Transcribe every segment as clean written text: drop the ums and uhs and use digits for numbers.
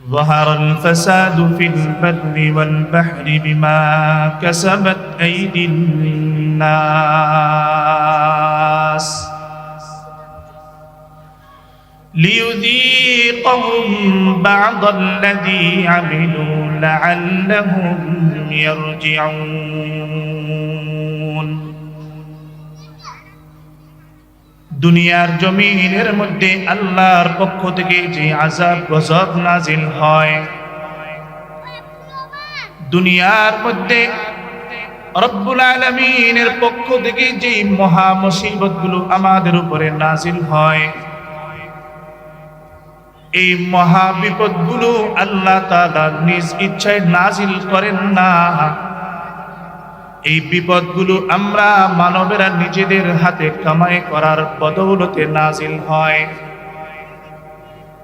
ظهر الفساد في البر والبحر بما كسبت أيدي الناس ليذيقهم بعض الذي عملوا لعلهم يرجعون দুনিয়ার জমিনের মধ্যে আল্লাহর পক্ষ থেকে যে আযাব গজব নাজিল হয়, দুনিয়ার মধ্যে রব্বুল আলামিনের পক্ষ থেকে যে মহা মুসিবতগুলো আমাদের উপরে নাজিল হয়, এই মহা বিপদগুলো আল্লাহ তাআলা নিজ ইচ্ছায় নাজিল করেন না। এই বিপদগুলো আমরা মানবেরা নিজেদের হাতে কামাই করার বদৌলতে নাজিল হয়।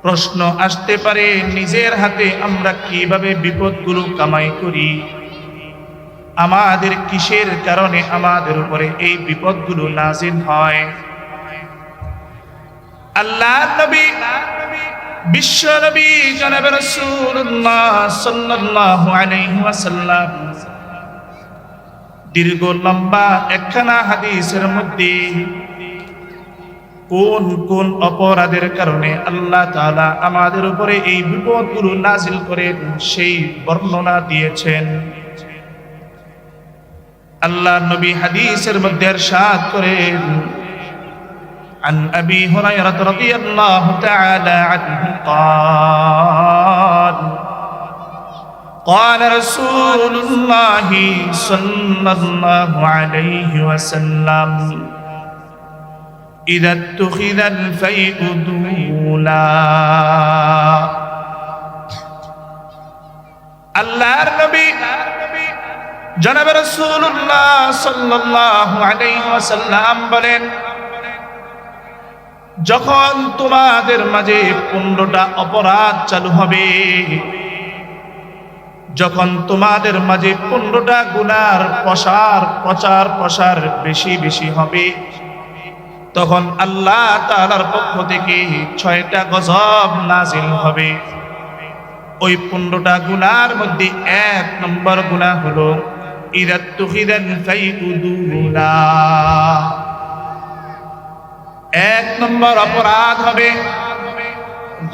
প্রশ্ন আসতে পারে, নিজের হাতে আমরা কিভাবে বিপদগুলো কামাই করি? আমাদের কিসের কারণে আমাদের উপরে এই বিপদগুলো নাজিল হয়? আল্লাহর নবী বিশ্ব নবী জনাবে রাসূলুল্লাহ সাল্লাল্লাহু আলাইহি ওয়াসাল্লাম দীর্ঘ লম্বা একখানা হাদিসের মধ্যে কোন কোন অপরাধের কারণে আল্লাহ তাআলা আমাদের উপরে এই বিপদগুলো নাজিল করেন সেই বর্ণনা দিয়েছেন। আল্লাহ নবী হাদিসের মধ্যে ইরশাদ করেন, عن أبي هريرة رضي الله تعالى عنه قال قال رسول الله صلى الله عليه وسلم إذا اتخذ الفيء دولا আল্লাহর নবী জনাব রাসূলুল্লাহ সাল্লাল্লাহু আলাইহি ওয়াসাল্লাম বলেন, যখন তোমাদের মাঝে 15টা অপরাধ চালু হবে, যখন তোমাদের মাঝে 15টা গুনার প্রচার প্রসার বেশি বেশি হবে, তখন আল্লাহ তাআলার পক্ষ থেকে 6টা গজব নাজিল হবে। ওই 15টা গুনার মধ্যে 1 নম্বর গুনাহ হলো ইরাতুখিদাল ফাইউদুলা। 1 নম্বর অপরাধ হবে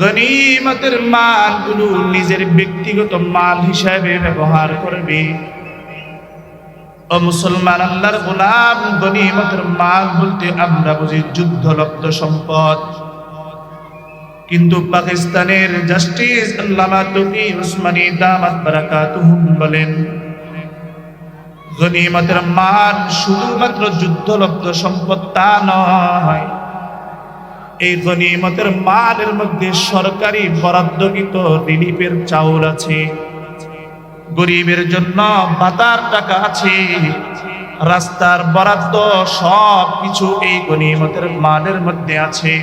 গনিমতের মালগুলো নিজের ব্যক্তিগত মাল হিসাবে ব্যবহার করবে। ও মুসলমান, আল্লাহর গোলাম, গনিমতের মাল বলতে আমরা বুঝি যুদ্ধলব্ধ সম্পদ। কিন্তু পাকিস্তানের জাস্টিস আল্লামা তকি উসমানী দামাত বারাকাতুহুম বলেন, গনিমতের মাল শুধুমাত্র যুদ্ধলব্ধ সম্পদ তা নয়, এই গনিমতের মালের মধ্যে সরকারি বরাদ্দকৃত রিলিফের চাউল আছে, গরিবের জন্য ভাতার টাকা আছে, রাস্তার বরাদ্দ, সব কিছু এই গনিমতের মালের মধ্যে আছে।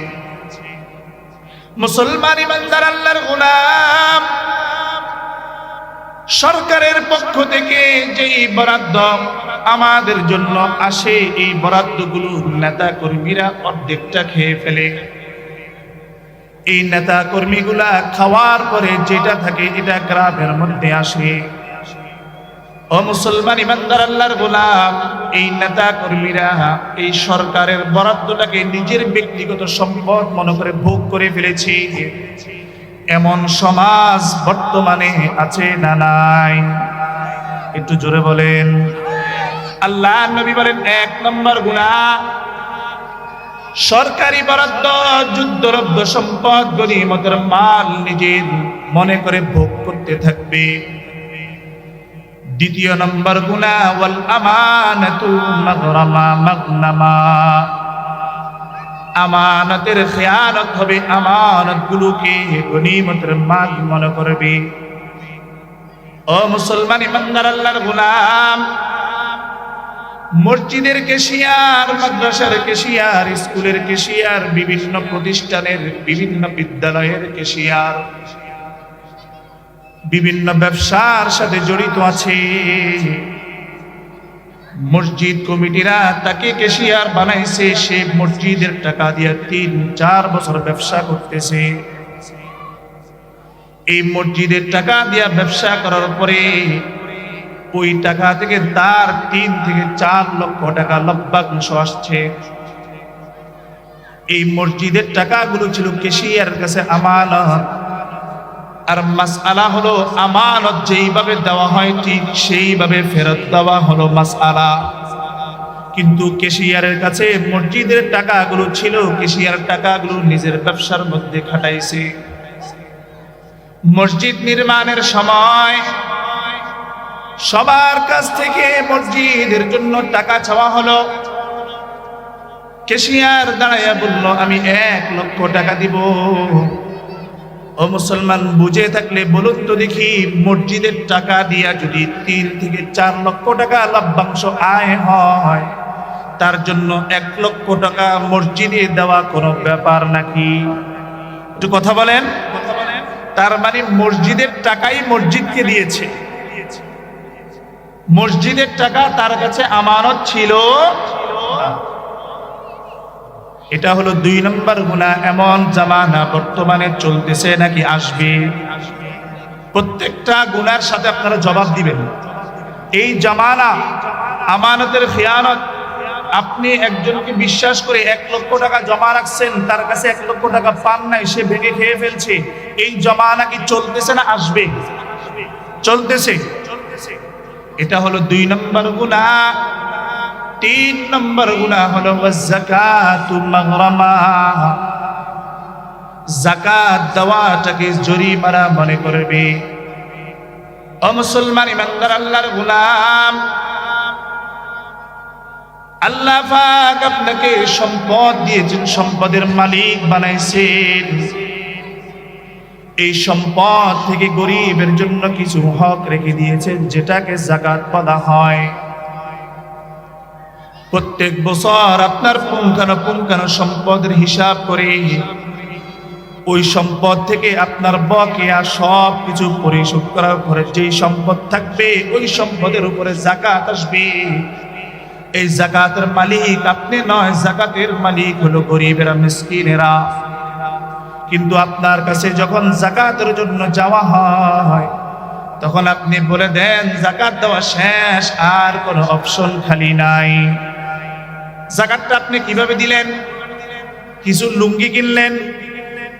মুসলমান ইমানদার আল্লাহর গোলাম, সরকারের পক্ষ থেকে যেই বরাদ্দ আমাদের জন্য আসে, এই বরাদ্দগুলো নেতা কর্মীরা অর্ধেকটা খেয়ে ফেলে। এই নেতা কর্মীগুলা খাওয়ার পরে যেটা থাকে এটা গ্রামের মধ্যে আসে। ও মুসলমান ইমানদার আল্লাহর গোলাম, এই নেতা কর্মীরা এই সরকারের বরাদ্দটাকে নিজের ব্যক্তিগত সম্পদ মনে করে ভোগ করে ফেলেছে। এমন সমাজ বর্তমানে আছে না নাই? একটু জোরে বলেন। আল্লাহ নবী বলেন, 1 নম্বর গুনাহ সরকারি বরাদ্দ, যুদ্ধলব্ধ সম্পদ, গনিমতের মাল নিজের মনে করে ভোগ করতে থাকবে। 2 নম্বর গুনাহ ওয়াল আমানাতু মাগরামা মাগনামা, আমানতের খেয়ানত হবে, আমানতগুলোকে গনিমতের মাল মনে করবে। ও মুসলমান ইমানদার আল্লাহর গোলাম, মসজিদের ক্যাশিয়ার, মাদ্রাসার ক্যাশিয়ার, স্কুলের ক্যাশিয়ার, বিভিন্ন প্রতিষ্ঠানের, বিভিন্ন বিদ্যালয়ের ক্যাশিয়ার, বিভিন্ন ব্যবসার সাথে জড়িত আছে। মসজিদ কমিটিরা তাকে ক্যাশিয়ার বানাইছে, সে মসজিদের টাকা দিয়ে 3-4 বছর ব্যবসা করতেছে। এই মসজিদের টাকা দিয়া ব্যবসা করার পরে ওই টাকা থেকে তার 3 থেকে 4 লক্ষ টাকা লভ্যাংশ আসছে। এই মসজিদের টাকাগুলো ছিল ক্যাশিয়ারের কাছে আমানত। আর মাসআলা হলো আমানত যেইভাবে দেওয়া হয় ঠিক সেইভাবে ফেরত দেওয়া হলো মাসআলা। কিন্তু ক্যাশিয়ারের কাছে মসজিদের টাকাগুলো ছিল, ক্যাশিয়ার টাকাগুলো নিজের ব্যবসার মধ্যে খাটাইছে। মসজিদ নির্মাণের সময় সবার কাছ থেকে মসজিদের জন্য টাকা চাওয়া হলো। ক্যাশিয়ার দাঁড়াইয়া বলল, আমি 1 লক্ষ টাকা দিব। ও মুসলমান, বুঝে থাকলে বলুন তো দেখি, মসজিদের টাকা দিয়া যদি 3 থেকে 4 লক্ষ টাকা লভ্যাংশ আয় হয়, তার জন্য 1 লক্ষ টাকা মসজিদে দেওয়া কোনো ব্যাপার নাকি? একটু কথা বলেন। তার মানে মসজিদের টাকাই মসজিদকে দিয়েছে, মসজিদের টাকা তার কাছে আমানত ছিল। এটা হলো 2 নম্বর গুনাহ। এমন জামানা বর্তমানে চলতেছে নাকি আসবে? প্রত্যেকটা গুনার সাথে আপনারা জবাব দিবেন। এই জামানা আমানতের খেয়ানত। আপনি একজনকে বিশ্বাস করে 1 লক্ষ টাকা জমা রাখছেন, তার কাছে 1 লক্ষ টাকা পান নাই, সে ভেঙে খেয়ে ফেলছে। এই জামানা কি চলতেছে না আসবে? চলতেছে। এটা হলো 2 নম্বর গুনাহ। 3 নম্বর গুনাহ হলো যাকাতু মাগরামা। যাকাত দেওয়াটাকে জরিমানা মনে করবে। ও মুসলমান ইমানদার আল্লাহর গোলাম, আল্লাহ পাক আপনাকে সম্পদ দিয়েছেন, সম্পদের মালিক বানাইছেন। এই সম্পদ থেকে গরিবের জন্য কিছু হক রেখে দিয়েছেন, যেটাকে যাকাত বলা হয়। প্রত্যেক বছর আপনার পুঙ্খানুপুঙ্খানু সম্পদের হিসাব করে ওই সম্পদ থেকে আপনার বকেয়া সব কিছু পরিশোধ করার পরে যেই সম্পদ থাকবে ওই সম্পদের উপরে যাকাত আসবে। এই যাকাতের মালিক আপনি নয়, যাকাতের মালিক হলো গরিবেরা, মিসকিনেরা। কিন্তু আপনার কাছে যখন যাকাতের জন্য যাওয়া হয়, তখন আপনি বলে দেন যাকাত দেওয়া শেষ, আর কোনো অপশন খালি নাই। যাকাতটা আপনি কিভাবে দিলেন? কিছু লুঙ্গি কিনলেন,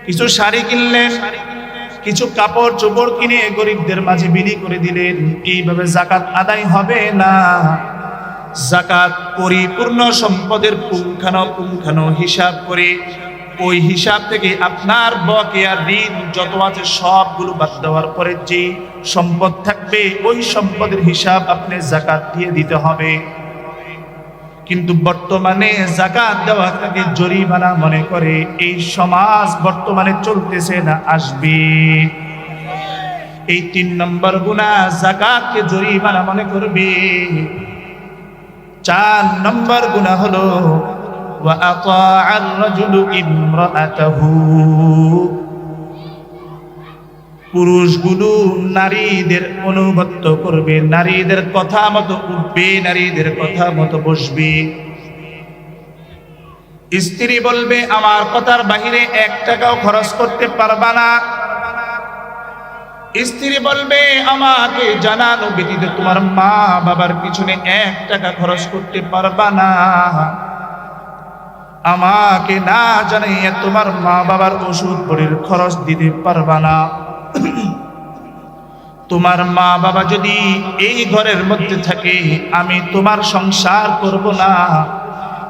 কিছু শাড়ি কিনলেন, কিছু কাপড় চোপড় কিনে গরিবদের মাঝে বিলি করে দিলেন। এইভাবে যাকাত আদায় হবে না। যাকাত পরিপূর্ণ সম্পদের পুঙ্খানুপুঙ্খানু হিসাব করে ওই হিসাব থেকে আপনার বকেয়া ঋণ যত আছে সবগুলো বাদ দেওয়ার পরে যে সম্পদ থাকবে ওই সম্পদের হিসাব আপনি যাকাত দিয়ে দিতে হবে। কিন্তু বর্তমানে যাকাত দেওয়াটাকে জরিমানা মনে করে এই সমাজ বর্তমানে চলতেছে না আসবে? এই 3 নম্বর গুনাহ, যাকাতকে জরিমানা মনে করবে। 4 নম্বর গুনাহ হলো ওয়া আতাআর রাজুলু ইমরাআতাহু। পুরুষগুলো নারীদের অনুগত্য করবে, নারীদের কথা মতো উঠবে, নারীদের কথা মতো বসবে। স্ত্রী বলবে আমার কথার বাহিরে 1 টাকাও খরচ করতে পারবা না। স্ত্রী বলবে আমাকে জানানো ব্যতীত তোমার মা বাবার পিছনে 1 টাকা খরচ করতে পারবা না। আমাকে না জানাইয়া তোমার মা বাবার ওষুধ পড়ির খরচ দিতে পারবা না। তোমার মা বাবা যদি এই ঘরের মধ্যে থাকে, আমি তোমার সংসার করব না।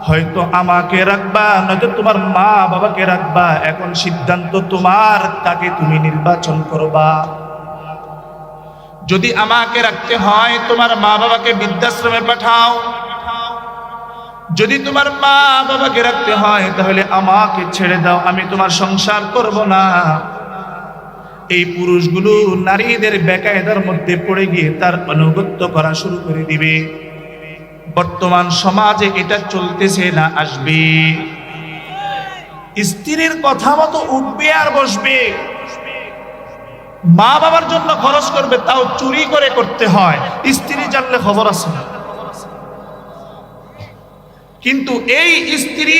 হয়তো আমাকে রাখবা, নয়তো তোমার মা বাবাকে রাখবা। এখন সিদ্ধান্ত তোমার, তাকে তুমি নির্বাচন করবা। যদি আমাকে রাখতে হয় তোমার মা বাবাকে বৃদ্ধাশ্রমে পাঠাও। যদি তোমার মা বাবাকে রাখতে হয় তাহলে আমাকে ছেড়ে দাও, আমি তোমার সংসার করব না। এই পুরুষগুলো নারীদের বেকায়দার মধ্যে পড়ে গিয়ে তার আনুগত্য করা শুরু করে দিবে। বর্তমান সমাজে এটা চলতেছে না আসবে? স্ত্রীর কথা মতো উঠবে আর বসবে, মা বাবার জন্য খরচ করবে, তাও চুরি করে করতে হয়। স্ত্রী জানলে খবর আছে। কিন্তু এই স্ত্রী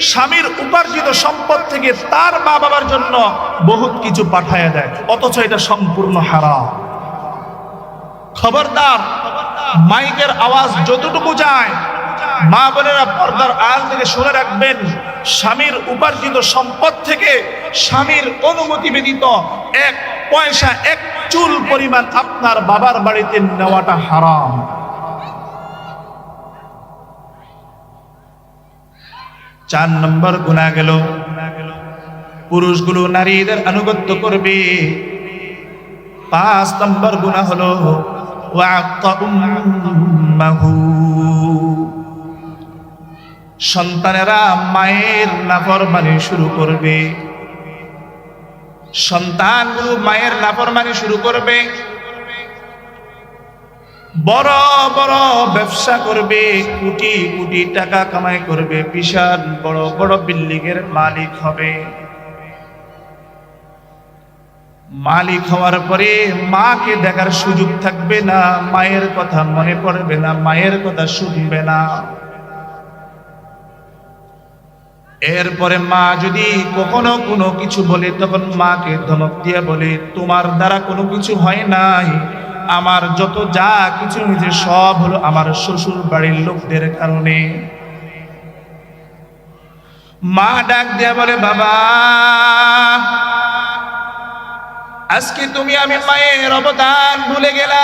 স্বামীর উপার্জিত সম্পদ থেকে তার মা বাবার জন্য বহুত কিছু পাঠায়া দেয়, অথচ এটা সম্পূর্ণ হারাম। খবরদার, মাইকের আওয়াজ যতটুকু যায়, মা বোনেরা পর্দার আড়াল থেকে শুনে রাখবেন, স্বামীর উপার্জিত সম্পদ থেকে স্বামীর অনুমতি ব্যতীত এক পয়সা, এক চুল পরিমাণ আপনার বাবার বাড়িতে নেওয়াটা হারাম। 4 নম্বর গুনাহ গেল, পুরুষগুলো নারীদের আনুগত্য করবে। 5 নম্বর গুনাহ হলো ওয়াক্কা উম্মাহু, সন্তানেরা মায়ের নাফরমানি শুরু করবে। সন্তানগুলো মায়ের নাফরমানি শুরু করবে, বড় বড় ব্যবসা করবে, কোটি কোটি টাকা কামাই করবে, বিশাল বড় বড় বিল্ডিং এর মালিক হবে। মালিক হওয়ার পরে মাকে দেখার সুযোগ থাকবে না, মায়ের কথা মনে পড়বে না, মায়ের কথা শুনবে না। এরপরে মা যদি কখনো কোনো কিছু বলে, তখন মাকে ধমক দিয়ে বলে, তোমার দ্বারা কোনো কিছু হয় নাই, আমার যত যা কিছু হয়েছে সব হলো আমার শ্বশুর বাড়ির লোকদের কারণে। মা ডাক দিয়া বলে, বাবা আজকে তুমি আমি মায়ের অবদান ভুলে গেলা,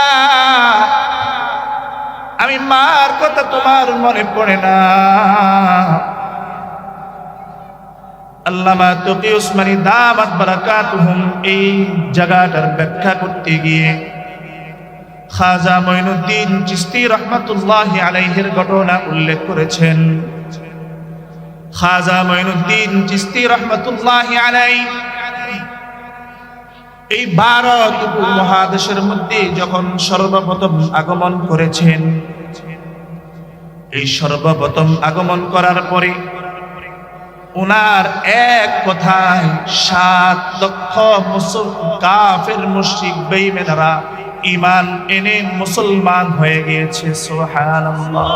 আমি মার কথা তোমার মনে পড়ে না। আল্লামা তকি উসমানী দামাত বারাকাতুহুম এই জায়গাটার ব্যাখ্যা করতে গিয়ে খাজা মঈনুদ্দিন চিশতি রাহমাতুল্লাহি আলাইহির ঘটনা উল্লেখ করেছেন। খাজা মঈনুদ্দিন চিশতি রাহমাতুল্লাহি আলাইহি এই ভারত উপমহাদেশের মধ্যে যখন সর্বপ্রথম আগমন করেছেন, এই সর্বপ্রথম আগমন করার পরে উনার এক কথায় 7 লক্ষ কাফের মুশরিক বেঈমানেরা ঈমান এনে মুসলমান হয়ে গিয়েছে। সুবহানাল্লাহ।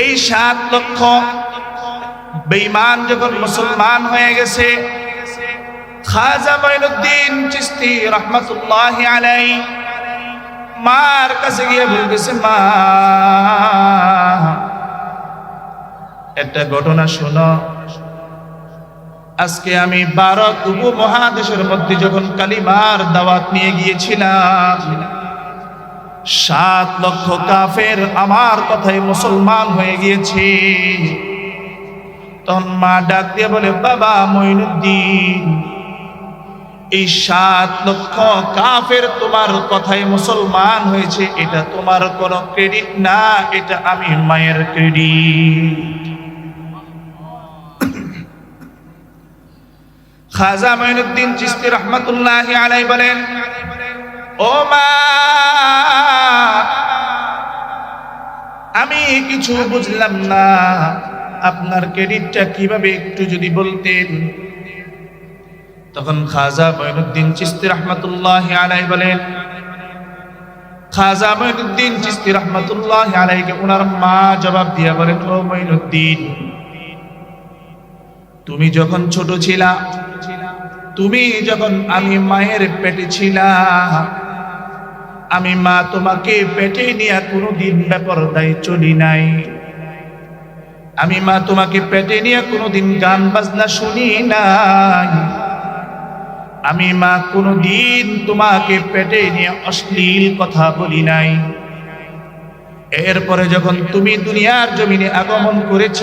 এই 7 লক্ষ বেঈমান যখন মুসলমান হয়ে গেছে, খাজা মঈনুদ্দিন চিশতি রাহমাতুল্লাহি আলাইহি মার কাছে গিয়ে বলতেছে, মা একটা ঘটনা শোনো। আজকে আমি ভারত উপমহাদেশের মধ্যে যখন কালিমার দাওয়াত নিয়ে গিয়েছিলাম, 7 লক্ষ কাফের আমার কথায় মুসলমান হয়ে গিয়েছে। তখন মা ডাক দিয়ে বলে, বাবা মঈনুদ্দিন, এই 7 লক্ষ কাফের তোমার কথায় মুসলমান হয়েছে, এটা তোমার কোনো ক্রেডিট না, এটা আমি মায়ের ক্রেডিট। খাজা মঈনুদ্দিন চিশতি রাহমাতুল্লাহি আলাইহি বলেন, ও মা আমি কিছু বুঝলাম না, আপনার ক্রেডিটটা কিভাবে একটু যদি বলতেন। তখন খাজা মঈনুদ্দিন চিশতি রাহমাতুল্লাহি আলাইহি বলেন, খাজা মঈনুদ্দিন চিশতি রাহমাতুল্লাহি আলাইহিকে ওনার মা জবাব দিয়া বলেন, ও মঈনুদ্দিন, তুমি যখন ছোট ছিলা, তুমি যখন আমি মায়ের পেটে ছিলা, আমি মা তোমাকে পেটে নিয়ে কোনোদিন বেপরদায় চলি নাই। আমি মা তোমাকে পেটে নিয়ে কোনোদিন গান বাজনা শুনি নাই। আমি মা কোনোদিন তোমাকে পেটে নিয়ে অশ্লীল কথা বলি নাই। এরপরে যখন তুমি দুনিয়ার জমিনে আগমন করেছ,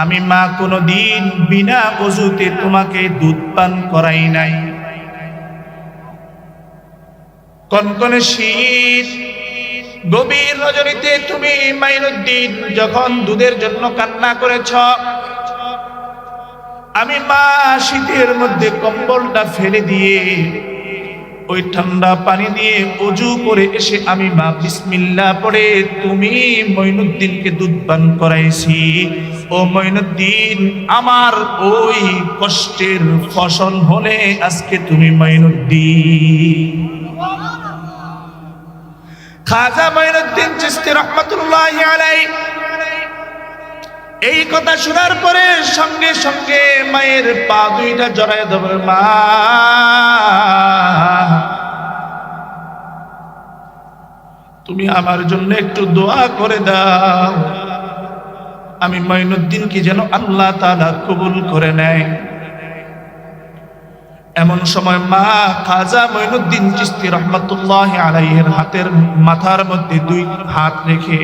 আমি মা কোনোদিন বিনা ওযুতে তোমাকে দুধ পান করাই নাই। কনকনে শীত, গভীর রজনীতে তুমি মঈনুদ্দিন যখন দুধের জন্য কান্না করেছ, আমি মা শীতের মধ্যে কম্বলটা ফেলে দিয়ে ওই ঠান্ডা পানি দিয়ে ওযু করে এসে আমি মা বিসমিল্লাহ পড়ে তুমি মঈনুদ্দিনকে দুধ পান করাইছি। ও মঈনুদ্দিন, আমার ওই কষ্টের ফসল হলে আজকে তুমি মঈনুদ্দিন। খাজা মঈনুদ্দিন চিশতি রাহমাতুল্লাহি আলাইহি এই কথা শোনার পরে সঙ্গে সঙ্গে মায়ের পা দুইটা জড়ায় ধরে, মা তুমি আমার জন্য একটু দোয়া করে দাও, আমি মঈনুদ্দিনকে যেন আল্লাহ তাআলা কবুল করে নেয়। এমন সময় মা খাজা মঈনুদ্দিন চিশতি রহমাতুল্লাহি আলাইহির হাতের মাথার মধ্যে দুই হাত রেখে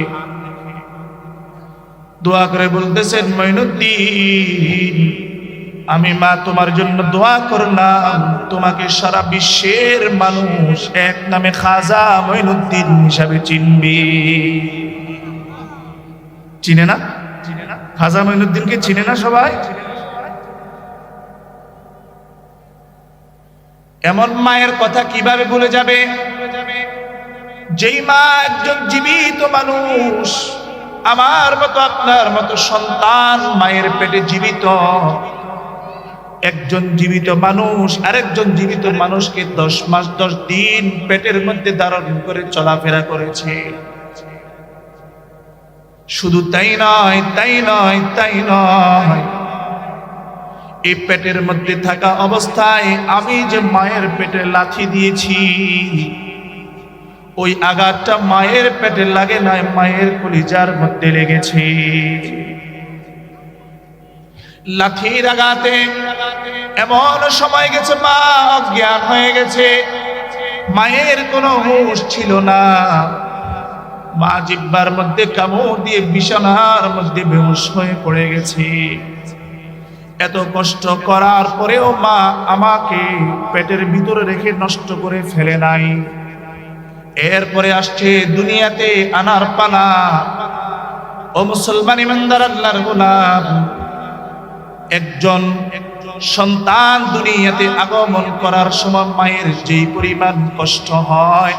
দোয়া করে বলতেছেন, মঈনুদ্দিন আমি মা তোমার জন্য দোয়া করলাম, তোমাকে সারা বিশ্বের মানুষ এক নামে খাজা মঈনুদ্দিন হিসাবে চিনবে। চিনে না? খাজা মঈনুদ্দিনকে চিনে না সবাই? এমন মায়ের কথা কিভাবে ভুলে যাবে? যেই মা একজন জীবিত মানুষ, আমার মতো আপনার মতো সন্তান মায়ের পেটে জীবিত, একজন জীবিত মানুষ আরেকজন জীবিত মানুষকে 10 মাস 10 দিন পেটের মধ্যে ধারণ করে চলাফেরা করেছে। শুধু তাই নয়, এই পেটের মধ্যে থাকা অবস্থায় আমি যে মায়ের পেটে লাথি দিয়েছি, ওই আঘাতটা মায়ের পেটে লাগে নাই, মায়ের কলিজার মধ্যে লেগেছে। লাঠির আঘাতে এমন সময় গেছে মা অজ্ঞান হয়ে গেছে, মায়ের কোনো হুঁশ ছিল না। মা জিহ্বার মধ্যে কামড় দিয়ে বিছানার মধ্যে বেহুশ হয়ে পড়ে গেছে। এত কষ্ট করার পরেও মা আমাকে পেটের ভিতরে রেখে নষ্ট করে ফেলে নাই। এরপরে আসছে দুনিয়াতে আনার পালা। ও মুসলমান ইমানদার আল্লাহর গোলাম, একজন সন্তান দুনিয়াতে আগমন করার সময় মায়ের যেই পরিমাণ কষ্ট হয়,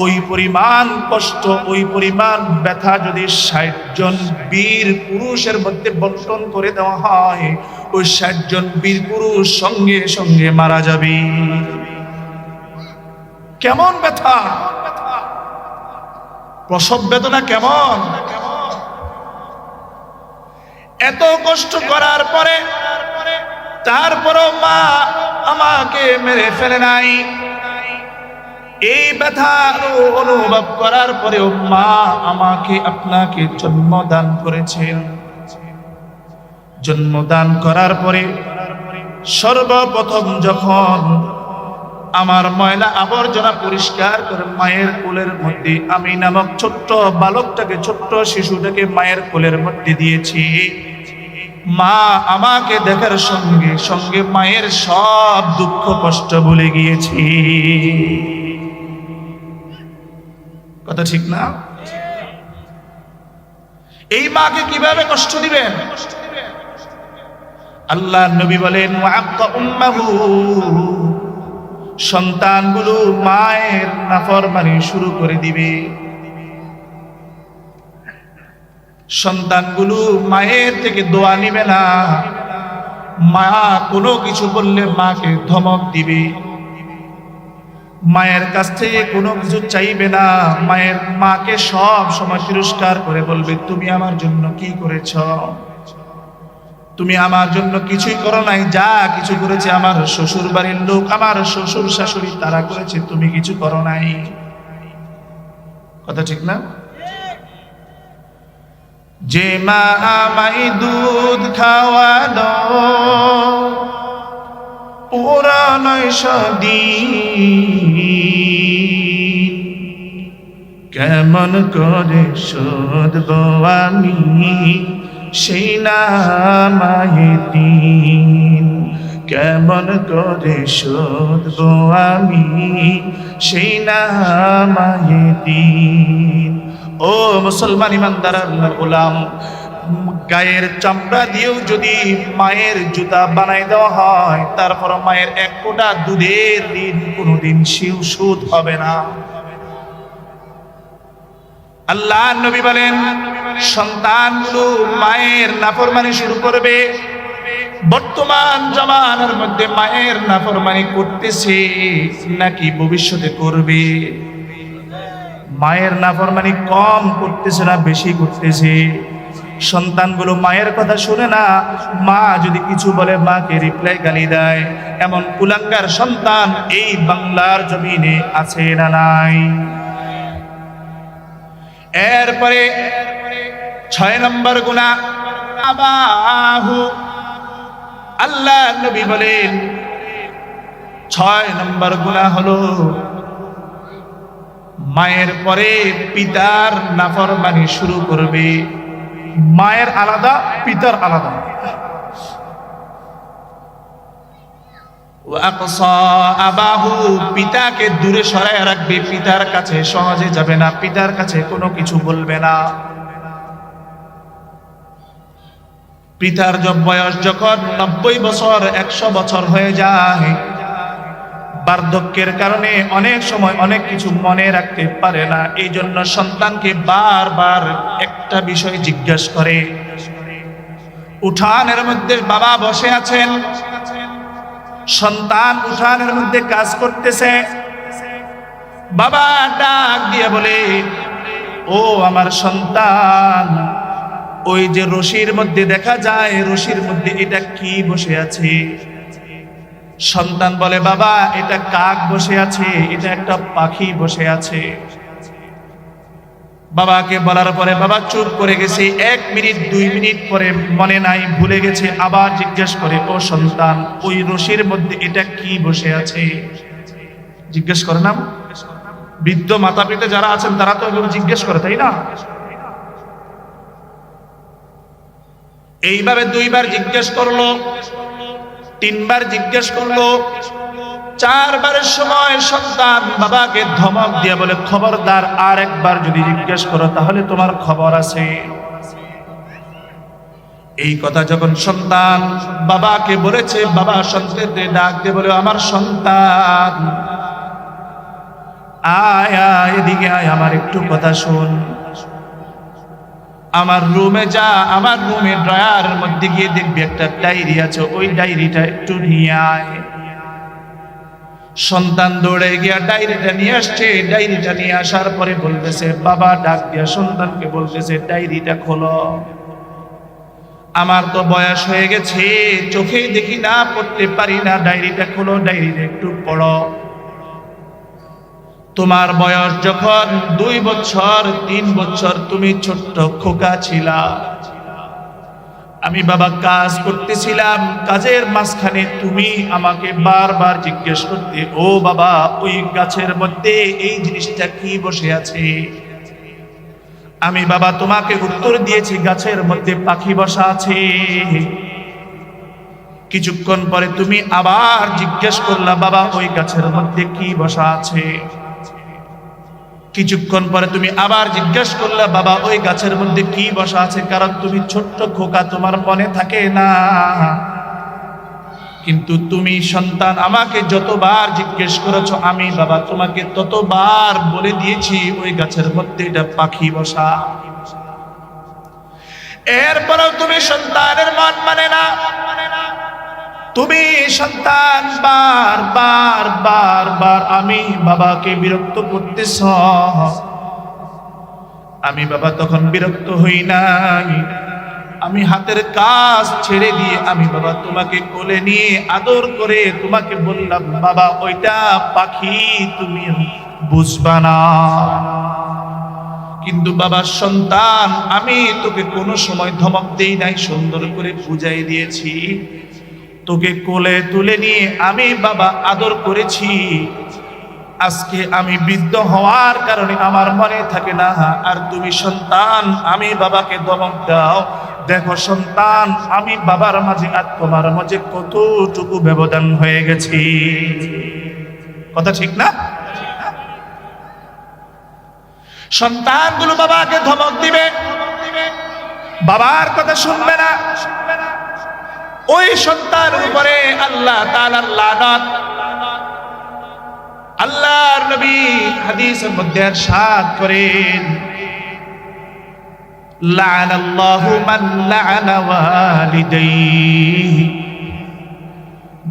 ওই পরিমাণ কষ্ট, ওই পরিমাণ ব্যথা যদি 60 জন বীর পুরুষের মধ্যে বন্টন করে দেওয়া হয়, ওই 60 জন বীর পুরুষ সঙ্গে সঙ্গে মারা যাবে। কেমন ব্যথা! প্রসব বেদনা কেমন! এত কষ্ট করার পরে তারপরও মা আমাকে মেরে ফেলে নাই। এই ব্যথা অনুভব করার পরেও মা আমাকে আপনাকে জন্মদান করেছেন। জন্মদান করার পরে সর্বপ্রথম যখন আমার ময়লা আবর্জনা পরিষ্কার করে মায়ের কোলের মধ্যে আমি নামক ছোট্ট বালকটাকে, ছোট্ট শিশুটাকে মায়ের কোলের মধ্যে দিয়েছি, মা আমাকে দেখার সঙ্গে সঙ্গে মায়ের সব দুঃখ কষ্ট ভুলে গিয়েছি। কথা ঠিক না? এই মাকে কিভাবে কষ্ট দিবেন? আল্লাহ নবী বলেন, ওয়াক্কা উম্মাহু, সন্তানগুলো মায়ের নাফরমানি শুরু করে দিবে। সন্তানগুলো মায়ের থেকে দোয়া নিবে না। মা কোনো কিছু বললে মাকে ধমক দিবে, মায়ের কাছ থেকে কোনো কিছু চাইবে না। মাকে সব সময় তিরস্কার করে বলবে, তুমি আমার জন্য কি করেছ? তুমি আমার জন্য কিছুই করো নাই। যা কিছু করেছে আমার শ্বশুর বাড়ির লোক, আমার শ্বশুর শাশুড়ি, তারা করেছে, তুমি কিছু করো নাই। কথা ঠিক না? যে মা আমায় দুধ খাওয়ালো পুরা 900 দিন, কেমন করে শোধবো আমি সেই না মায়ের দিন, কেমন করে শোধবো আমি সেই না মায়ের দিন। ও মুসলমান ইমানদার আল্লাহর গোলাম, গায়ের চামড়া দিয়েও যদি মায়ের জুতা বানাই দেওয়া হয়, তারপর মায়ের 1 কোটা দুধের ঋণ কোনোদিন শোধ হবে না। আল্লাহ নবী বলেন, সন্তানগুলো মায়ের নাফরমানি শুরু করবে। বর্তমান জামানার মধ্যে মায়ের নাফরমানি করতেছে নাকি ভবিষ্যতে করবে? মায়ের নাফরমানি কম করতেছে না বেশি করতেছে? সন্তানগুলো মায়ের কথা শুনে না, মা যদি কিছু বলে মাকে রিপ্লাই গালি দেয়। এমন কুলাঙ্গার সন্তান এই বাংলার জমিনে আছে না নাই? এরপরে 6 নম্বর গুনাহ আবাহু। আল্লাহ নবী বলেন 6 নম্বর গুনাহ হলো মায়ের পরে পিতার নাফরমানি শুরু করবে। মায়ের আলাদা, পিতার আলাদা। ওয়াকসা আবাহু, পিতাকে দূরে সরায় রাখবে, পিতার কাছে সহজে যাবে না, পিতার কাছে কোনো কিছু বলবে না। পিতার বয়স যখন 90 বছর 100 বছর হয়ে যায়, বার্ধক্যের কারণে অনেক সময় অনেক কিছু মনে রাখতে পারে না। এই জন্য সন্তানকে বারবার একটা বিষয় জিজ্ঞাসা করে। উঠানের মধ্যে বাবা বসে আছেন, সন্তান উঠানের মধ্যে কাজ করতেছে, বাবা ডাক দিয়ে বলে, ও আমার সন্তান, ওই যে রশির মধ্যে দেখা যায়, রশির মধ্যে এটা কি বসে আছে? সন্তান বলে, বাবা এটা কাক বসে আছে, এটা একটা পাখি বসে আছে। বাবাকে বলার পরে বাবা চুপ করে গেছে। 1 মিনিট 2 মিনিট পরে মনে নাই, ভুলে গেছে, আবার জিজ্ঞেস করে, ও সন্তান, ওই রশির মধ্যে এটা কি বসে আছে? জিজ্ঞেস করে না? বৃদ্ধ মাতা পিতা যারা আছেন তারা তো এগুলো জিজ্ঞেস করে, তাই না? এইভাবে 2 বার জিজ্ঞেস করলো, 3 বার জিজ্ঞেস করলো, 4 বারের সময় সন্তান বাবাকে ধমক দিয়ে বলে, খবরদার আর একবার যদি জিজ্ঞেস করো তাহলে তোমার খবর আছে। এই কথা যখন সন্তান বাবাকে বলেছে, বাবা সন্তানকে ডাক দিয়ে বলে, আমার সন্তান আয় আয়, এদিকে আয়, আমার একটু কথা শোন। আমার রুমে যা, আমার রুমে ড্রয়ারের মধ্যে গিয়ে দেখবি একটা ডায়েরি আছে, ওই ডায়েরিটা একটু নিয়ে আয়। সন্তান দৌড়ে গিয়া ডায়েরিটা নিয়ে আসছে। ডায়েরিটা নিয়ে আসার পরে বলতেছে, বাবা ডাক দিয়া সন্তানকে বলতেছে, ডায়েরিটা খোলো। আমার তো বয়স হয়ে গেছে, চোখে দেখি না, পড়তে পারি না, ডায়েরিটা খোলো, ডায়েরিটা একটু পড়ো। তোমার বয়স যখন 2 বছর 3 বছর, তুমি ছোট্ট খোকা ছিলা, আমি বাবা কাজ করতেছিলাম, কাজের মাঝখানে তুমি আমাকে বারবার জিজ্ঞেস করতে, ও বাবা ওই গাছের মধ্যে এই জিনিসটা কি বসে আছে? আমি বাবা তোমাকে উত্তর দিয়েছি, গাছের মধ্যে পাখি বসা আছে। কিছুক্ষণ পরে তুমি আবার জিজ্ঞেস করলা, বাবা ওই গাছের মধ্যে কি বসা আছে? কিছুক্ষণ পরে তুমি আবার জিজ্ঞেস করলে, বাবা ওই গাছের মধ্যে কি বসা আছে? কারণ তুমি ছোট্ট খোকা, তোমার মনে থাকে না। কিন্তু তুমি সন্তান আমাকে যতবার জিজ্ঞেস করেছো, আমি বাবা তোমাকে ততবার বলে দিয়েছি ওই গাছের মধ্যে এটা পাখি বসা। এরপরেও তুমি সন্তানের মন মানে না। তুমি সন্তান বার আমি বাবাকে বিরক্ত করতেছ। আমি বাবা তখন বিরক্ত হই নাই, আমি হাতের কাজ ছেড়ে দিয়ে আমি বাবা তোমাকে কোলে নিয়ে আদর করে তোমাকে বললাম, বাবা ওইটা পাখি, তুমি বুঝবা না। কিন্তু বাবা সন্তান, আমি তোকে কোনো সময় ধমক দেই নাই, সুন্দর করে বুঝাই দিয়েছি, তোকে কোলে তুলে নিয়ে আমি বাবা আদর করেছি। আজকে আমি বৃদ্ধ হওয়ার কারণে আমার মনে থাকে না, আর তুমি সন্তান আমি বাবাকে ধমক দাও। দেখো সন্তান, আমি বাবার মাঝে আর তোমার মাঝে কতটুকু ব্যবধান হয়ে গেছি। কথা ঠিক না? সন্তানগুলো বাবাকে ধমক দিবে, বাবার কথা শুনবে না। ওই সন্তানের উপরে আল্লাহ তাআলার লানত। আল্লাহর নবী হাদিসের মধ্যে ইরশাদ করেন, লা'নাল্লাহু মান লা'না ওয়ালিদাইহি।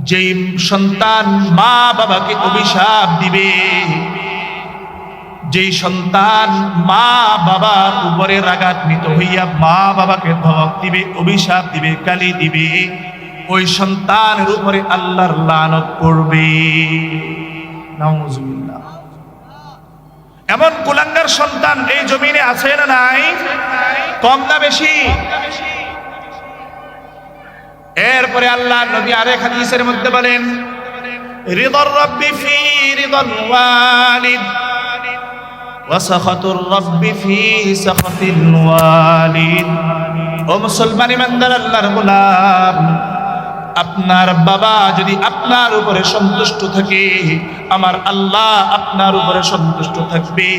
যেই সন্তান মা বাবাকে অভিশাপ দিবে, যেই সন্তান মা বাবার উপরে রাগান্বিত হইয়া মা বাবাকে ধমক দিবে, অভিশাপ দিবে, গালি দিবে, ওই সন্তানের উপরে আল্লাহর লানত পড়বে। নাউজুবিল্লাহ। এমন কুলাঙ্গার সন্তান এই জমিনে আছে না নাই? কম না বেশি? এরপরে আল্লাহ নবী আরেক হাদিসের মধ্যে বলেন, রিদার রাব্বি ফি রিদাল ওয়ালিদ ওয়া সাখাতুর রাব্বি ফি সাখাতিল ওয়ালিদ। ও মুসলমান ইমানদার আল্লাহর গোলাম, আপনার বাবা যদি আপনার উপরে সন্তুষ্ট থাকে, আমার আল্লাহ আপনার উপরে সন্তুষ্ট থাকবে।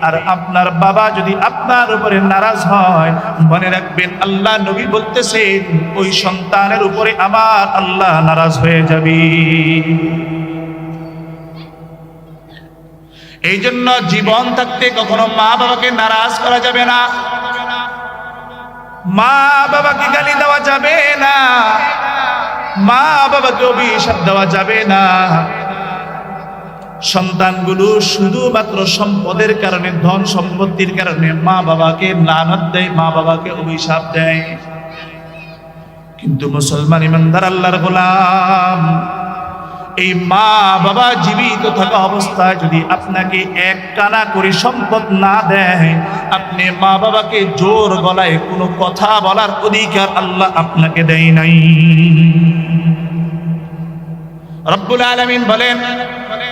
আর আপনার বাবা যদি আপনার উপরে নারাজ হয়, মনে রাখবেন আল্লাহ নবী বলতেছেন ওই সন্তানের উপরে আমার আল্লাহ নারাজ হয়ে যাবে। এই জন্য জীবন থাকতে কখনো মা বাবাকে নারাজ করা যাবে না, মা বাবাকে গালি দেওয়া যাবে না, মা বাবাকে অভিশাপ দেওয়া যাবে না। সন্তানগুলো শুধুমাত্র সম্পদের কারণে, ধন সম্পত্তির কারণে মা বাবাকে লানত দেয়, মা বাবাকে অভিশাপ দেয়। কিন্তু মুসলমান ইমানদার আল্লাহর গোলাম, এই মা বাবা জীবিত থাকা অবস্থায় যদি আপনাকে এক কানা করে সম্পদ না দেয়, আপনি মা বাবাকে জোর গলায় কোনো কথা বলার অধিকার আল্লাহ আপনাকে দেয় নাই। রব্বুল আলামিন বলেন,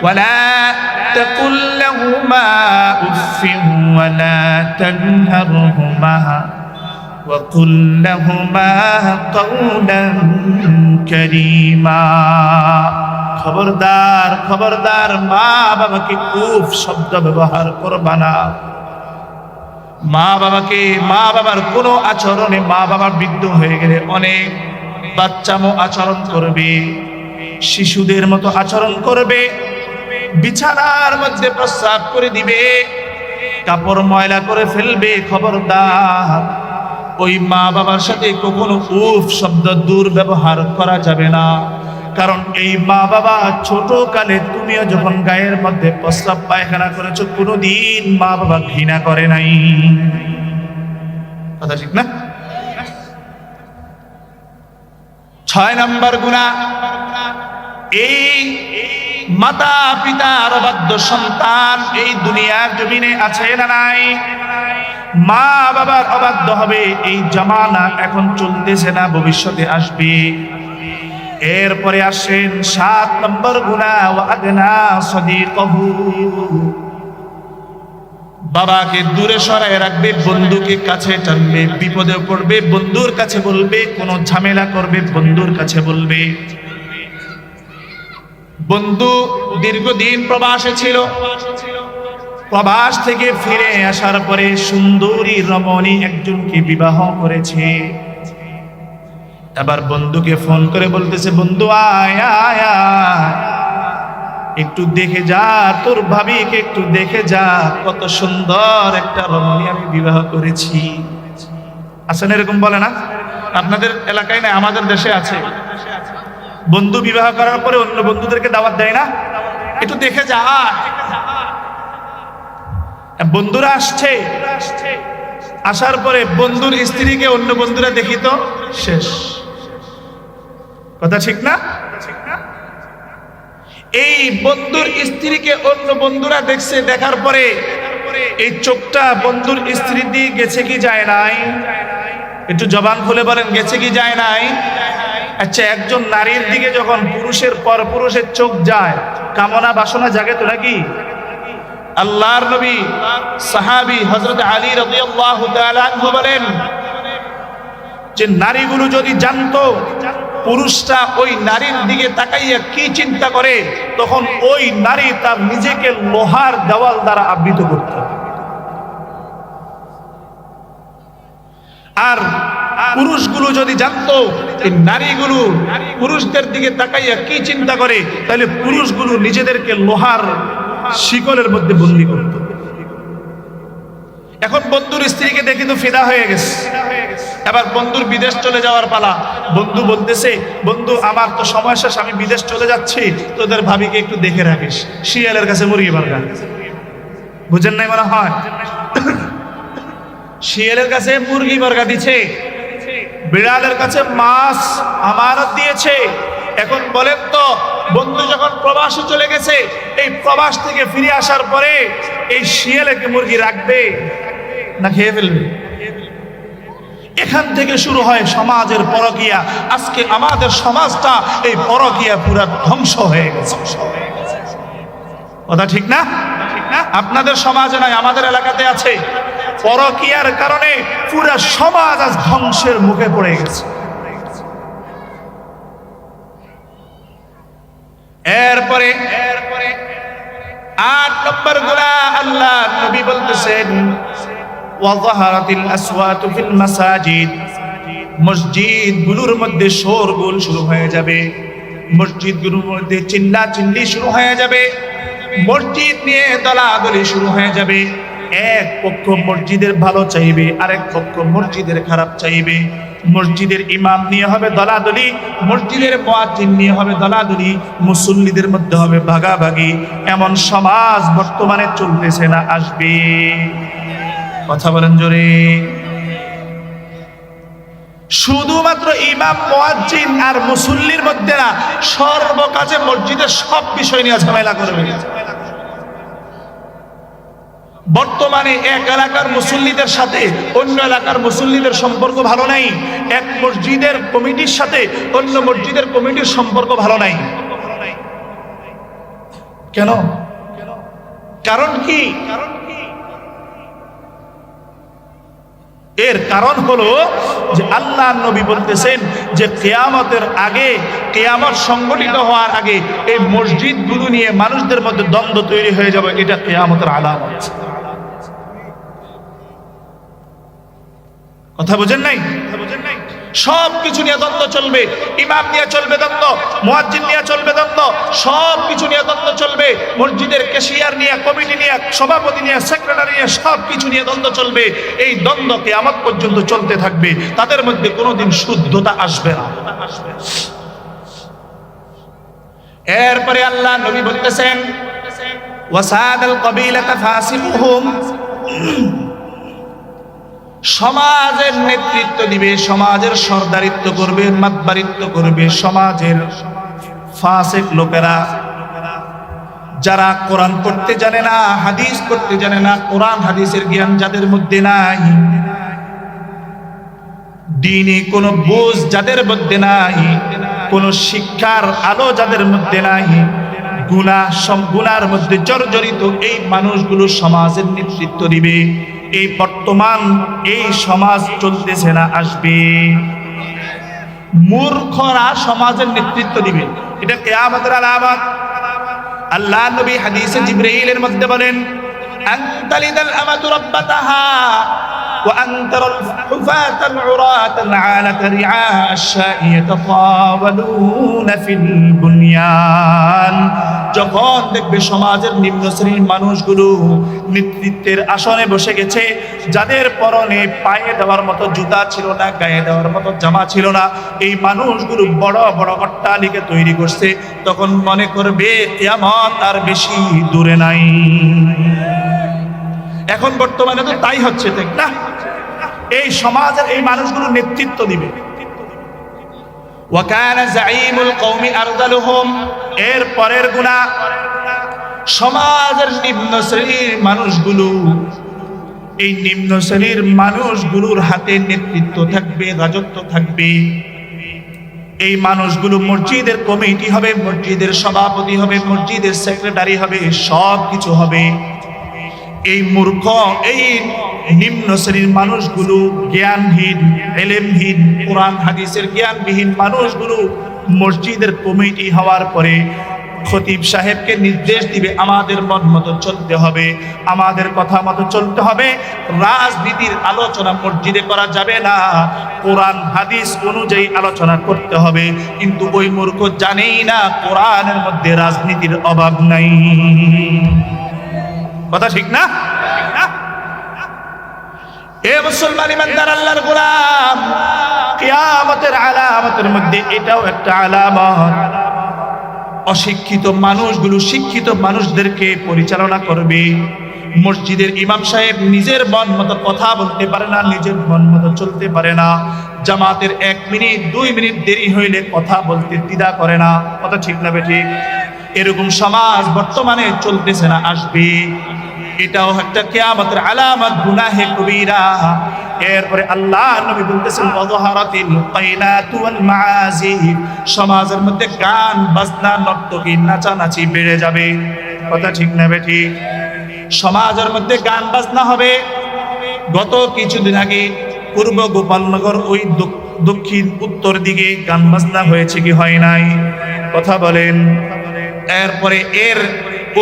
ওয়ালা তাকুল লাহুমা উফফিন ওয়ালা তানহারহুমা ওয়া কুল লাহুমা কাওলান কারীমা। খবরদার, খবরদার, মা বাবাকে উফ শব্দ ব্যবহার করবা না। মা বাবাকে, মা বাবার কোনো আচরণে মা বাবার বিরুদ্ধ হয়ে গেলে অনেক বাচ্চামো আচরণ করবে, শিশুদের মতো আচরণ করবে, বিছানার মধ্যে প্রস্রাব করে দিবে, কাপড় ময়লা করে ফেলবে। খবরদার, ওই মা বাবার সাথে কখনো উফ শব্দ দুর্ব্যবহার করা যাবে না। কারণ এই মা বাবা ছোট কালে তুমিও যখন গায়ের মধ্যে প্রস্রাব পায়খানা করেছো, কোনোদিন মা বাবা ঘৃণা করে নাই। কথা ঠিক না? 6 নম্বর গুনাহ, এই মাতা পিতার অবাধ্য সন্তান এই দুনিয়ার জমিনে আছে না নাই? মা বাবার অবাধ্য হবে এই জামানা এখন চলতেছে না, ভবিষ্যতে আসবে। এরপরে আসেন 7 নম্বর গুনাহ, ওয়াদনা সাদিকাহু। বাবাকে দূরে সরায় রাখবে, বন্ধুকে কাছে টানবে, বিপদে পড়বে বন্ধুর কাছে বলবে, কোনো ঝামেলা করবে বন্ধুর কাছে বলবে। বন্ধু দীর্ঘদিন প্রবাসে ছিল, প্রবাস থেকে ফিরে আসার পরে সুন্দরী রমণী একজনকে বিবাহ করেছে। এবার বন্ধুকে ফোন করে বলতেছে, বন্ধু আয় আয় আয়, একটু দেখে যা, তোর ভাবিকে একটু দেখে যা, কত সুন্দর একটা রমণী আমি বিবাহ করেছি। আছেন এরকম? বলে না? আপনাদের এলাকায় না, আমাদের দেশে আছে। বন্ধু বিবাহ করার পরে অন্য বন্ধুদেরকে দাওয়াত দেয় না, একটু দেখে যা। বন্ধুরা আসছে, আসার পরে বন্ধুর স্ত্রীকে অন্য বন্ধুরা দেখিত, শেষ। কথা ঠিক না? এই বন্ধুর স্ত্রীকে অন্য বন্ধুরা দেখছে, দেখার পরে এই চোখটা বন্ধুর স্ত্রীর দিকে গেছে কি যায় নাই? একটু জবান খুলে বলেন, গেছে কি যায় নাই? আচ্ছা, একজন নারীর দিকে যখন পুরুষের পর পুরুষের চোখ যায়, কামনা বাসনা জাগে তো নাকি? আল্লাহর নবী সাহাবী হযরত আলী রাদিয়াল্লাহু তাআলা আনহু বলেন যে নারীগুলো যদি জানতো পুরুষরা ওই নারীর দিকে তাকাইয়া কি চিন্তা করে, তখন ওই নারী তার নিজেকে লোহার দেওয়াল দ্বারা আবৃত করত। আর পুরুষগুলো যদি জানতো এই নারীগুলো পুরুষদের দিকে তাকাইয়া কি চিন্তা করে, তাহলে পুরুষগুলো নিজেদেরকে লোহার শিকলের মধ্যে বন্দী করত। এখন বন্ধুর স্ত্রীকে দেখে তো ফিদা হয়ে গেছে, এবার বন্ধুর বিদেশ চলে যাওয়ার পালা। বন্ধু বলতেছে, বন্ধু আমার তো সময় শেষ, আমি বিদেশ চলে যাচ্ছি, তোদের ভাবিকে একটু দেখে রাখিস, শিয়ালের কাছে মুরগি বার্গা। বুঝেন নাই মনে হয়? শিয়ালের কাছে মুরগি বর্গা দিছে, বিড়ালের কাছে মাছ আমানত দিয়েছে। এখন বলেন তো, বন্ধু যখন প্রবাসে চলে গেছে, এই প্রবাস থেকে ফিরে আসার পরে এই শিয়ালকে মুরগি রাখবে না খেয়ে ফেলবে? এখান থেকে শুরু হয় সমাজের পরকীয়া। আজকে আমাদের সমাজটা এই পরকীয়া পুরা ধ্বংস হয়ে গেছে। কথা ঠিক না? আপনাদের সমাজে নাই, আমাদের এলাকাতে আছে। পরকীয়ার কারণে পুরা সমাজ আজ ধ্বংসের মুখে পড়ে গেছে। এরপরে 8 নম্বর গুনাহ, আল্লাহ নবী বলতেছেন ওয়াযাহারাতিল আসওয়াতু ফিল মাসাজিদ, মসজিদগুলোর মধ্যে শোরগোল শুরু হয়ে যাবে, মসজিদগুলোর মধ্যে চিল্লাচিল্লি শুরু হয়ে যাবে, মসজিদ নিয়ে দলাদলি শুরু হয়ে যাবে। এক পক্ষ মসজিদের ভালো চাইবে, আরেক পক্ষ মসজিদের খারাপ চাইবে। মসজিদের ইমাম নিয়ে হবে দলাদলি, মসজিদের মুয়াজ্জিন নিয়ে হবে দলাদলি, মুসল্লিদের মধ্যে হবে ভাগাভাগি। এমন সমাজ বর্তমানে চলতেছে না আসবে? কথা বলেন জোরে। শুধুমাত্র ইমাম মুয়াজ্জিন আর মুসল্লির মধ্যে না, সর্বকাজে মসজিদের সব বিষয় নিয়ে ঝামেলা করবে। বর্তমানে এক এলাকার মুসল্লিদের সাথে অন্য এলাকার মুসল্লিদের সম্পর্ক ভালো নাই, এক মসজিদের কমিটির সাথে অন্য মসজিদের কমিটির সম্পর্ক ভালো নাই। কেন? কারণ কি? এর কারণ হলো যে আল্লাহ নবী বলতেছেন যে কিয়ামতের আগে, কিয়ামত সংগঠিত হওয়ার আগে এই মসজিদগুলো নিয়ে মানুষদের মধ্যে দ্বন্দ্ব তৈরি হয়ে যাবে। এটা কিয়ামতের আলামত। কথা বুঝেন নাই? সব কিছু নিয়ে দ্বন্দ্ব চলবে, ইমাম নিয়ে চলবে দ্বন্দ্ব, মুয়াজ্জিন নিয়ে চলবে দ্বন্দ্ব, সব কিছু নিয়ে দ্বন্দ্ব চলবে। মসজিদের ক্যাশিয়ার নিয়ে, কমিটি নিয়ে, সভাপতি নিয়ে, সেক্রেটারি নিয়ে, সব কিছু নিয়ে দ্বন্দ্ব চলবে। এই দ্বন্দ্ব কিয়ামত পর্যন্ত চলতে থাকবে, তাদের মধ্যে কোনোদিন শুদ্ধতা আসবে না। এরপরে আল্লাহ নবী বলতেছেন ওয়াসাদাল কবিলাতা ফাসিকুহুম, সমাজের নেতৃত্ব দিবে, সমাজের সরদারিত্ব করবে, মাতবারিত্ব করবে সমাজের ফাসিক লোকেরা, যারা কোরআন পড়তে জানে না, হাদিস পড়তে জানে না, কোরআন হাদিসের জ্ঞান যাদের মধ্যে নাই, দ্বীনে কোনো বুঝ যাদের মধ্যে নাই, কোনো শিক্ষার আলো যাদের মধ্যে নাই, গুনার মধ্যে জর্জরিত, এই মানুষগুলো সমাজের নেতৃত্ব দিবে। এই বর্তমান এই সমাজ চলতেছে না আসবে? মূর্খরা সমাজের নেতৃত্ব দিবে, এটা কিয়ামতের আলামত। আল্লাহ নবী হাদিসে জিবরাইলের মধ্যে বলেন আনতালিদাল আমাতু রাব্বাতাহা ওয়া আনতারাল হুফাতাল উরাতাল আলাতা রিআ আশ-শা'i ইয়াতাতাওয়ালুনা ফিল বুনয়ান, যখন দেখবে সমাজের নিম্ন শ্রেণীর মানুষগুলো নেতৃত্বের আসনে বসে গেছে, যাদের পরনে পায়ে দেওয়ার মতো জুতা ছিল না, গায়ে দেওয়ার মতো জামা ছিল না, এই মানুষগুলো বড় বড় অট্টালিকা তৈরি করছে, তখন মনে করবে কিয়ামত আর বেশি দূরে নাই। এখন বর্তমানে তো তাই হচ্ছে, ঠিক না? এই সমাজের এই মানুষগুলো নেতৃত্ব দিবে। ওয়াকানা যাঈমুল কওমি আরযালুহুম, এর পরের গুনাহ, সমাজের নিম্ন শ্রেণীর মানুষগুলো, এই নিম্ন শ্রেণীর মানুষগুলোর হাতে নেতৃত্ব থাকবে, রাজত্ব থাকবে। এই মানুষগুলো মসজিদের কমিটি হবে, মসজিদের সভাপতি হবে, মসজিদের সেক্রেটারি হবে, সব কিছু হবে। এই মূর্খ, এই নিম্ন শ্রেণীর মানুষগুলো, জ্ঞানহীন, ইলমহীন, কোরআন হাদিসের জ্ঞানবিহীন মানুষগুলো মসজিদের কমিটি হওয়ার পরে খতিব সাহেবকে নির্দেশ দিবে আমাদের মন মতো চলতে হবে, আমাদের কথা মতো চলতে হবে, রাজনীতির আলোচনা মসজিদে করা যাবে না, কোরআন হাদিস অনুযায়ী আলোচনা করতে হবে। কিন্তু ওই মূর্খ জানেই না কোরআনের মধ্যে রাজনীতির অভাব নাই। কথা ঠিক না? এ মুসলমান ইমানদার আল্লাহর গোলাম, কিয়ামতের আলামতের মধ্যে এটাও একটা আলামত। অশিক্ষিত মানুষগুলো শিক্ষিত মানুষদেরকে পরিচালনা করবে, মসজিদের ইমাম সাহেব নিজের মন মতো কথা বলতে পারে না, নিজের মন মতো চলতে পারে না। জামাতের 1 মিনিট 2 মিনিট দেরি হইলে কথা বলতে দ্বিধা করে না। কথা ঠিক না বেঠিক? এরকম সমাজ বর্তমানে চলতেছে না, আসবে। এটাও একটা কিয়ামতের আলামত, গুনাহে কবিরা। এরপরে আল্লাহ নবী বলতেছেন ওয়াযহারাতিল কাইনাতু ওয়াল মাআজিফ, সমাজের মধ্যে গান বাজনা নর্তকী নাচানাচি বেড়ে যাবে। কথা ঠিক না বেঠিক? সমাজের মধ্যে গান বাজনা হবে। গত কিছুদিন আগে পূর্ব গোপালনগর ওই দক্ষিণ উত্তর দিকে গান বাজনা হয়েছে কি হয় নাই? কথা বলেন। এরপরে এর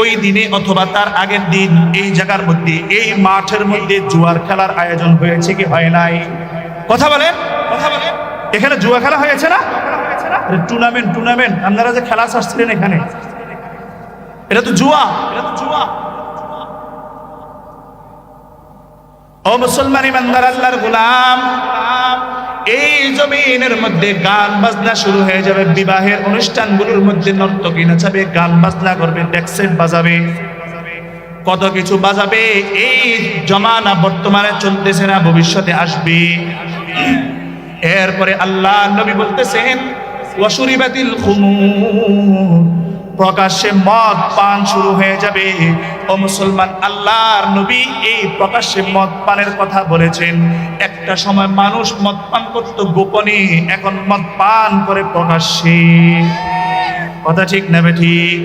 ওই দিনে অথবা তার আগের দিন এই জায়গার মধ্যে, এই মাঠের মধ্যে জুয়ার খেলার আয়োজন হয়েছে কি হয় নাই? কথা বলেন, কথা বলেন। এখানে জুয়া খেলা হয়েছে না? টুর্নামেন্ট আপনারা যে খেলা আসছিলেন এখানে, এটা তো জুয়া, এটা তো জুয়া। ও মুসলমান ইমানদার আল্লাহর গোলাম, এই জমিনের মধ্যে গান বাজনা শুরু হয়ে যাবে। বিবাহের অনুষ্ঠানগুলোর মধ্যে নর্তকী নাচাবে, গান বাজনা করবে, ডেক্সেট বাজাবে, কত কিছু বাজাবে। এই জমানা বর্তমানে চলতেছে না, ভবিষ্যতে আসবে। এরপরে আল্লাহ নবী বলতেছেন ওয়াশুরিবাতিল খুমুর, প্রকাশ্যে মদ পান শুরু হয়ে যাবে। ও মুসলমান, আল্লাহর নবী এই প্রকাশ্যে মদ পানের কথা বলেছেন। একটা সময় মানুষ মদ পান করত গোপনে, এখন মদ পান করে প্রকাশ্যে। কথা ঠিক না বেঠিক?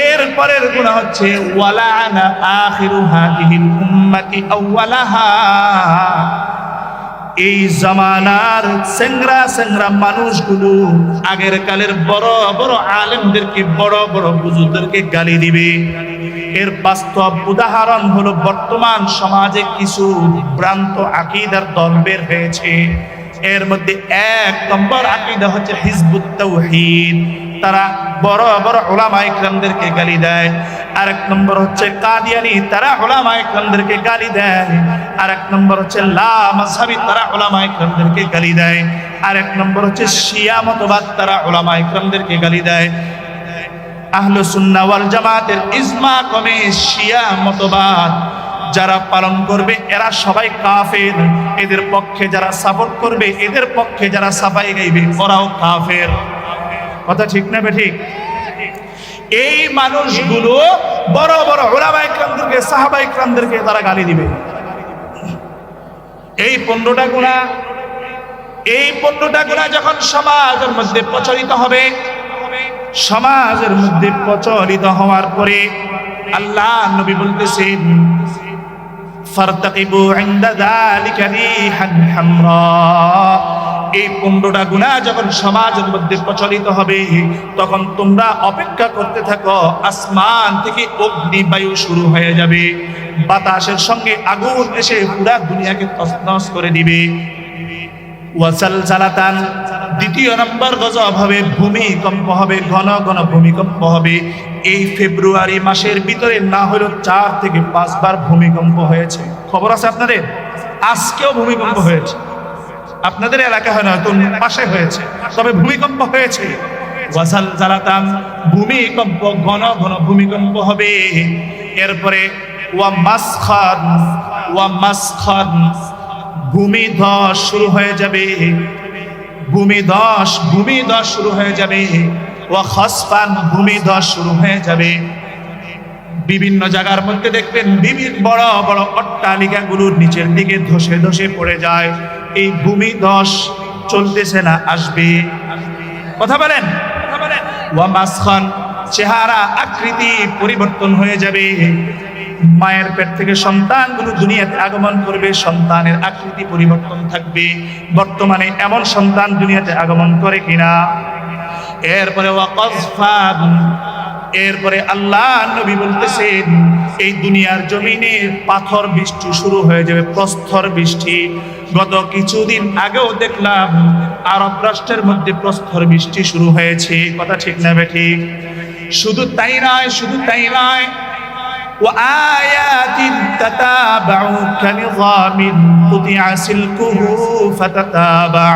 এরপরের গুনাহ হচ্ছে ওয়ালানা আখিরু হাদিহিল উম্মতি আউওয়ালাহা, এই জামানার সেংরা মানুষগুলো আগের কালের বড় বড় আলেমদেরকে, বড় বড় বুজুর্গদেরকে গালি দিবে। এর বাস্তব উদাহরণ হলো বর্তমান সমাজে কিছু ভ্রান্ত আকীদার দল বের হয়েছে। এর মধ্যে 1 নম্বর আকীদা হচ্ছে হিজবুত তাওহীদ। তারা বড় বড় উলামায়ে ইকরামদেরকে গালি দেয়। আরেক নম্বর হচ্ছে কাদিয়ানী, তারা উলামায়ে ইকরামদেরকে গালি দেয়। আরেক নম্বর হচ্ছে লা মাযহাবী, তারা উলামায়ে ইকরামদেরকে গালি দেয়। আরেক নম্বর হচ্ছে শিয়া মতবাদ, তারা উলামায়ে ইকরামদেরকে গালি দেয়। আহলুস সুন্নাহ ওয়াল জামাতের ইজমা কমে শিয়া মতবাদ যারা পালন করবে এরা সবাই কাফের, এদের পক্ষে যারা সাপোর্ট করবে, এদের পক্ষে যারা সাফাই গাইবে ওরাও কাফের। কথা ঠিক না বেঠিক? এই মানুষগুলো বড় বড় উলামায়ে ইকরামদেরকে, সাহাবায়ে ইকরামদেরকে তারা গালি দিবে। এই 15টা গুনাহ, এই 15টা গুনাহ যখন সমাজের মধ্যে প্রচলিত হবে, সমাজের মধ্যে প্রচলিত হওয়ার পরে আল্লাহ নবী বলতেছেন ফারতাকিবু ইনদা যালিকা রিহান হামরা, এই 15টা গুনাহ যখন সমাজের মধ্যে প্রচলিত হবে তখন তোমরা অপেক্ষা করতে থাকো, আসমান থেকে অগ্নি বায়ু শুরু হয়ে যাবে, বাতাসের সঙ্গে আগুন এসে পুরা দুনিয়াকে তছনছ করে দিবে। ওয়াসালসালাতান, দ্বিতীয় নম্বর গজব হবে, ভূমিকম্প হবে, ঘন ঘন ভূমিকম্প হবে। এই ফেব্রুয়ারি মাসের ভিতরে না হলেও 4 থেকে 5 বার ভূমিকম্প হয়েছে। খবর আছে আপনাদের? আজকেও ভূমিকম্প হয়েছে। আপনাদের এলাকা হয় না, তো পাশে হয়েছে, তবে ভূমিকম্প হয়েছে। ওয়াসালসালাতান, ভূমিকম্প, ঘন ঘন ভূমিকম্প হবে। এরপরে ওয়া মাসখান, ভূমিধস শুরু হয়ে যাবে, ভূমিধস শুরু হয়ে যাবে। ওয়া খাসফান, ভূমিধস শুরু হয়ে যাবে। বিভিন্ন জায়গার মধ্যে দেখবেন বিভিন্ন বড় বড় অট্টালিকাগুলোর নিচের দিকে ধসে ধসে পড়ে যায়। এই ভূমিধস চলতেছে না, আসবে। কথা বলেন। ওয়া মাসখান, চেহারা আকৃতি পরিবর্তন হয়ে যাবে। মায়ের পেট থেকে সন্তানগুলো দুনিয়াতে আগমন করবে, সন্তানের আকৃতি পরিবর্তন থাকবে। বর্তমানে এমন সন্তান দুনিয়াতে আগমন করে কিনা? এরপরে ওয়াকজফান, এরপরে আল্লাহ নবী বলতেছেন এই দুনিয়ার জমিনে পাথর বৃষ্টি শুরু হয়ে যাবে, প্রস্তর বৃষ্টি। গত কিছুদিন আগেও দেখলাম আরব রাষ্ট্রের মধ্যে প্রস্তর বৃষ্টি শুরু হয়েছে। কথা ঠিক না বেঠিক? শুধু তাই নয়, وآيات تتابع كنظام قطع سلكه فتتابع,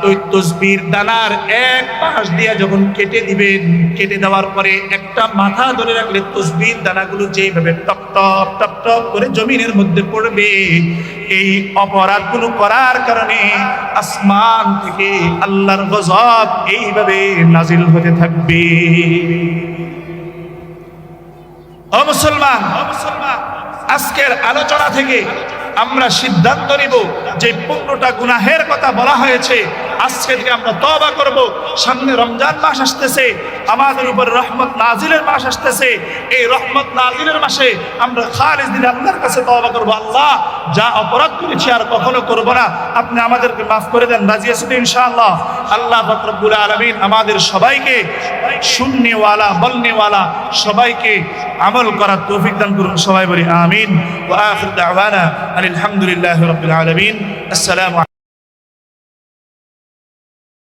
ওই তসবির দানার এক পাশ দিয়ে যখন কেটে দিবেন, কেটে দেওয়ার পরে একটা মাথা ধরে রাখলে তসবির দানাগুলো যেভাবে টপ টপ টপ টপ করে জমিনের মধ্যে পড়বে, এই অপরাধগুলো করার কারণে আসমান থেকে আল্লাহর গজব এইভাবে নাজিল হতে থাকবে। ও মুসলমান, আজকের আলোচনা থেকে আমরা সিদ্ধান্ত নিব যে 15টা গুনাহের কথা বলা হয়েছে, আজকে থেকে আমরা তওবা করব। সামনে রমজান মাস আসতেছে, আমাদের উপর রহমত নাজিলের মাস আসতেছে। এই রহমত নাজিলের মাসে আমরা খালিস দিলে আল্লাহর কাছে তওবা করব, আল্লাহ যা অপরাধ করেছি আর কখনো করব না, আপনি আমাদেরকে মাফ করে দেন। রাজি আছি তো ইনশাআল্লাহ? আল্লাহ পাক রব্বুল আলামিন আমাদের সবাইকে শুননেওয়ালা বলনেওয়ালা সবাইকে আমল করার তৌফিক দান করুন। সবাই বলি আমিন। ওয়া আখির দাওয়ানা আলহামদুলিল্লাহি রাব্বিল আলামিন। আসসালামু